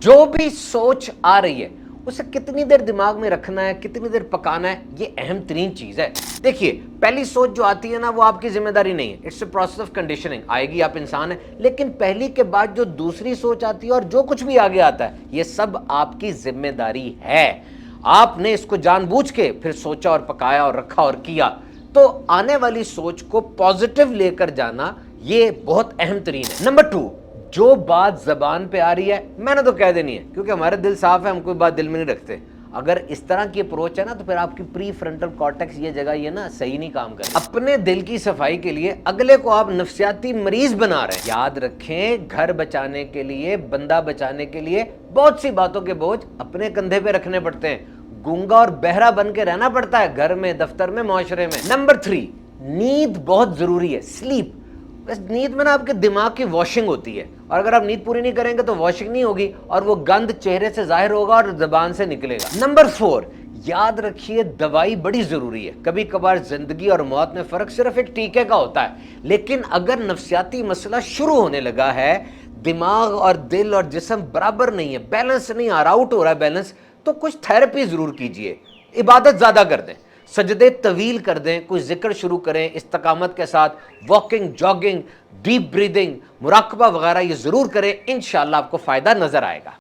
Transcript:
جو بھی سوچ آ رہی ہے اسے کتنی دیر دماغ میں رکھنا ہے، کتنی دیر پکانا ہے، یہ اہم ترین چیز ہے۔ دیکھیے پہلی سوچ جو آتی ہے نا، وہ آپ کی ذمہ داری نہیں ہے، it's a process of conditioning, آئے گی، آپ انسان ہیں، لیکن پہلی کے بعد جو دوسری سوچ آتی ہے اور جو کچھ بھی آگے آتا ہے، یہ سب آپ کی ذمہ داری ہے۔ آپ نے اس کو جان بوجھ کے پھر سوچا اور پکایا اور رکھا اور کیا، تو آنے والی سوچ کو پازیٹیو لے کر جانا یہ بہت اہم ترین ہے۔ نمبر 2، جو بات زبان پہ آ رہی ہے میں نے تو کہہ دینی ہے، کیونکہ ہمارے دل صاف ہے، ہم کوئی بات دل میں نہیں رکھتے۔ اگر اس طرح کی اپروچ ہے نا، تو پھر آپ کی پری فرنٹل کارٹیکس یہ جگہ یہ نا صحیح نہیں کام کر رہی۔ اپنے دل کی صفائی کے لیے اگلے کو آپ نفسیاتی مریض بنا رہے ہیں۔ یاد رکھیں، گھر بچانے کے لیے، بندہ بچانے کے لیے بہت سی باتوں کے بوجھ اپنے کندھے پہ رکھنے پڑتے ہیں، گونگا اور بہرا بن کے رہنا پڑتا ہے گھر میں، دفتر میں، معاشرے میں۔ نمبر 3، نیند بہت ضروری ہے، سلیپ۔ بس نیند میں نا آپ کے دماغ کی واشنگ ہوتی ہے، اور اگر آپ نیند پوری نہیں کریں گے تو واشنگ نہیں ہوگی، اور وہ گند چہرے سے ظاہر ہوگا اور زبان سے نکلے گا۔ نمبر 4، یاد رکھیے دوائی بڑی ضروری ہے۔ کبھی کبھار زندگی اور موت میں فرق صرف ایک ٹیکے کا ہوتا ہے، لیکن اگر نفسیاتی مسئلہ شروع ہونے لگا ہے، دماغ اور دل اور جسم برابر نہیں ہے، بیلنس نہیں آ رہا، آؤٹ ہو رہا ہے بیلنس، تو کچھ تھراپی ضرور کیجئے، عبادت زیادہ کر دیں، سجدے طویل کر دیں، کوئی ذکر شروع کریں استقامت کے ساتھ، واکنگ، جاگنگ، ڈیپ بریدنگ، مراقبہ وغیرہ یہ ضرور کریں، انشاءاللہ آپ کو فائدہ نظر آئے گا۔